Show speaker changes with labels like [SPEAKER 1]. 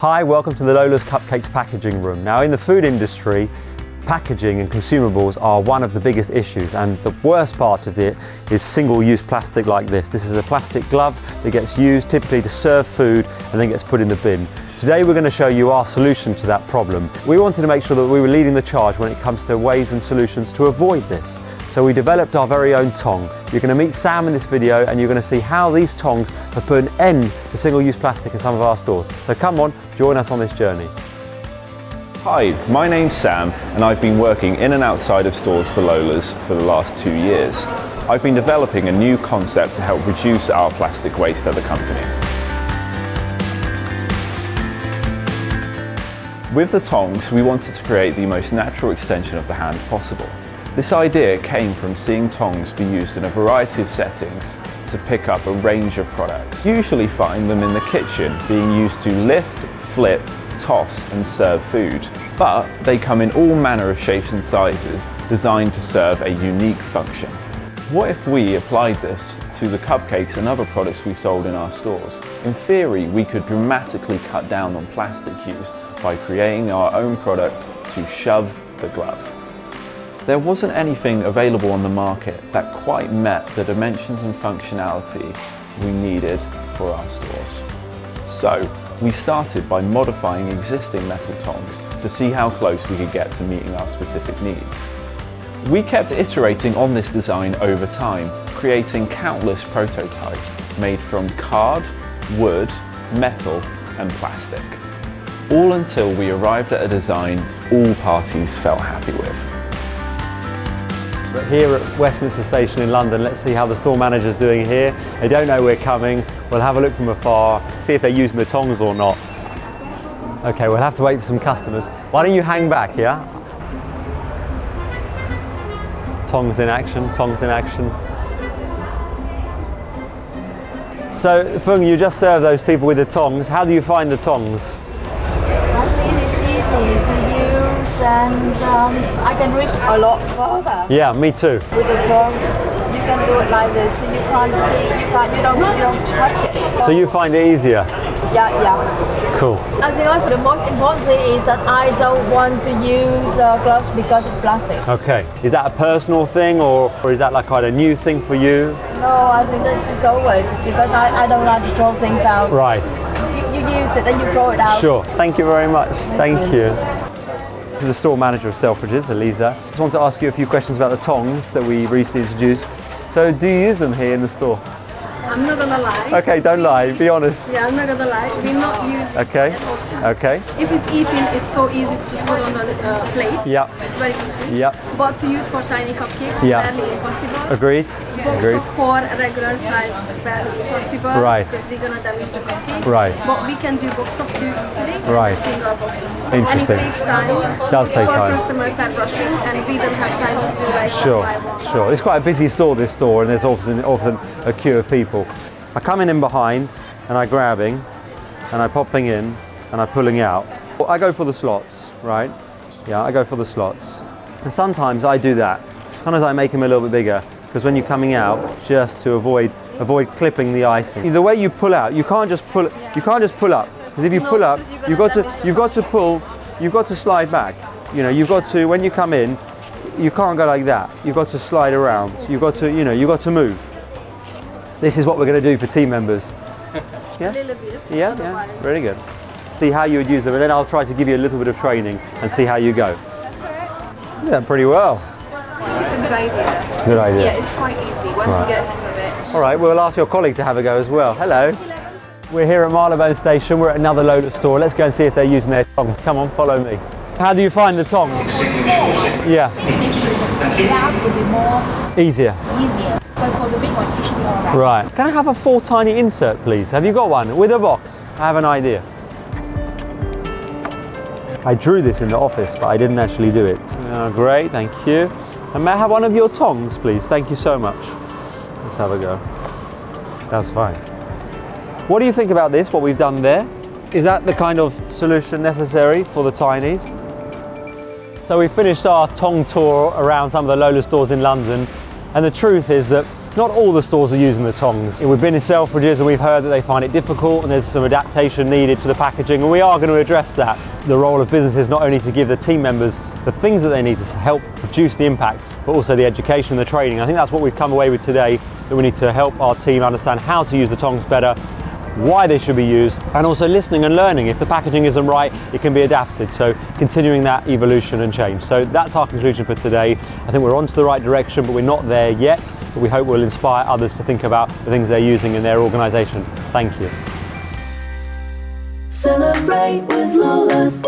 [SPEAKER 1] Hi, welcome to the Lola's Cupcakes packaging room. Now in the food industry, packaging and consumables are one of the biggest issues, and the worst part of it is single-use plastic like this. This is a plastic glove that gets used typically to serve food and then gets put in the bin. Today we're going to show you our solution to that problem. We wanted to make sure that we were leading the charge when it comes to ways and solutions to avoid this. So we developed our very own tong. You're going to meet Sam in this video and you're going to see how these tongs have put an end to single-use plastic in some of our stores. So come on, join us on this journey.
[SPEAKER 2] Hi, my name's Sam and I've been working in and outside of stores for Lola's for the last 2 years. I've been developing a new concept to help reduce our plastic waste at the company. With the tongs, we wanted to create the most natural extension of the hand possible. This idea came from seeing tongs be used in a variety of settings to pick up a range of products. You usually find them in the kitchen being used to lift, flip, toss and serve food. But they come in all manner of shapes and sizes designed to serve a unique function. What if we applied this to the cupcakes and other products we sold in our stores? In theory, we could dramatically cut down on plastic use by creating our own product to shove the glove. There wasn't anything available on the market that quite met the dimensions and functionality we needed for our stores. So we started by modifying existing metal tongs to see how close we could get to meeting our specific needs. We kept iterating on this design over time, creating countless prototypes made from card, wood, metal and plastic. All until we arrived at a design all parties felt happy with.
[SPEAKER 1] But here at Westminster Station in London, let's see how the store manager's doing here. They don't know we're coming. We'll have a look from afar, see if they're using the tongs or not. Okay, we'll have to wait for some customers. Why don't you hang back, yeah? Tongs in action, tongs in action. So, Fung, you just served those people with the tongs. How do you find the tongs?
[SPEAKER 3] It is easy to use and I can reach a lot further.
[SPEAKER 1] Yeah, me too.
[SPEAKER 3] With the tong, you can do it like this. You can't see, you don't touch it.
[SPEAKER 1] So you find it easier?
[SPEAKER 3] Yeah.
[SPEAKER 1] Cool.
[SPEAKER 3] I think also the most important thing is that I don't want to use gloves because of plastic.
[SPEAKER 1] Okay. Is that a personal thing or is that like quite a new thing for you?
[SPEAKER 3] No, I think this is always because I don't like to throw things out.
[SPEAKER 1] Right.
[SPEAKER 3] You use it and you throw it out.
[SPEAKER 1] Sure. Thank you very much. Thank you. The store manager of Selfridges, Elisa. I just want to ask you a few questions about the tongs that we recently introduced. So do you use them here in the store?
[SPEAKER 4] I'm not gonna lie.
[SPEAKER 1] Okay, don't lie, be honest.
[SPEAKER 4] Yeah, I'm not gonna lie. We not use
[SPEAKER 1] Okay.
[SPEAKER 4] it often.
[SPEAKER 1] Okay.
[SPEAKER 4] If it's eating, it's so easy to just put on the plate.
[SPEAKER 1] Yeah.
[SPEAKER 4] It's very easy.
[SPEAKER 1] Yeah.
[SPEAKER 4] But to use for tiny cupcakes,
[SPEAKER 1] Yeah.
[SPEAKER 4] barely impossible.
[SPEAKER 1] Agreed.
[SPEAKER 4] But
[SPEAKER 1] Agreed.
[SPEAKER 4] for regular size, barely possible.
[SPEAKER 1] Right.
[SPEAKER 4] Because we're gonna damage the cupcake.
[SPEAKER 1] Right.
[SPEAKER 4] But we can do box of two easily.
[SPEAKER 1] Right.
[SPEAKER 4] Single boxes.
[SPEAKER 1] Interesting.
[SPEAKER 4] And it takes time.
[SPEAKER 1] Does take time.
[SPEAKER 4] For customers that rushing, and we don't have time to do like
[SPEAKER 1] Sure,
[SPEAKER 4] one.
[SPEAKER 1] sure. It's quite a busy store, this store, and there's often a queue of people. I come in behind and I grabbing and I popping in and I pulling out. I go for the slots, right? Yeah, I go for the slots. And sometimes I do that. Sometimes I make them a little bit bigger because when you're coming out, just to avoid clipping the icing. The way you pull out, you can't just pull up because if you pull up, you've got to slide back. You know, you've got to, when you come in, you can't go like that. You've got to slide around. You've got to move. This is what we're going to do for team members. Yeah?
[SPEAKER 4] A little bit.
[SPEAKER 1] Yeah, very good. See how you would use them, and then I'll try to give you a little bit of training and see how you go.
[SPEAKER 4] That's alright.
[SPEAKER 1] Yeah, pretty well.
[SPEAKER 4] It's a good idea.
[SPEAKER 1] Good idea.
[SPEAKER 4] Yeah, it's quite easy once you get a hang of it.
[SPEAKER 1] All right, we'll ask your colleague to have a go as well. Hello. We're here at Marylebone Station. We're at another Lola store. Let's go and see if they're using their tongs. Come on, follow me. How do you find the tongs? Yeah.
[SPEAKER 3] That would be more
[SPEAKER 1] Easier.
[SPEAKER 3] but for the big one, it should be all right.
[SPEAKER 1] Right. Can I have a 4 tiny insert, please? Have you got one? With a box. I have an idea. I drew this in the office, but I didn't actually do it. Oh, great, thank you. And may I have one of your tongs, please? Thank you so much. Let's have a go. That's fine. What do you think about this, what we've done there? Is that the kind of solution necessary for the tinies? So we finished our tong tour around some of the Lola stores in London, and the truth is that Not all the stores are using the tongs. We've been in Selfridges and we've heard that they find it difficult and there's some adaptation needed to the packaging, and we are going to address that. The role of business is not only to give the team members the things that they need to help reduce the impact, but also the education and the training. I think that's what we've come away with today, that we need to help our team understand how to use the tongs better, why they should be used, and also listening and learning. If the packaging isn't right, it can be adapted. So continuing that evolution and change. So that's our conclusion for today. I think we're onto the right direction, but we're not there yet. But we hope we'll inspire others to think about the things they're using in their organisation. Thank you.
[SPEAKER 5] Celebrate with Lola's.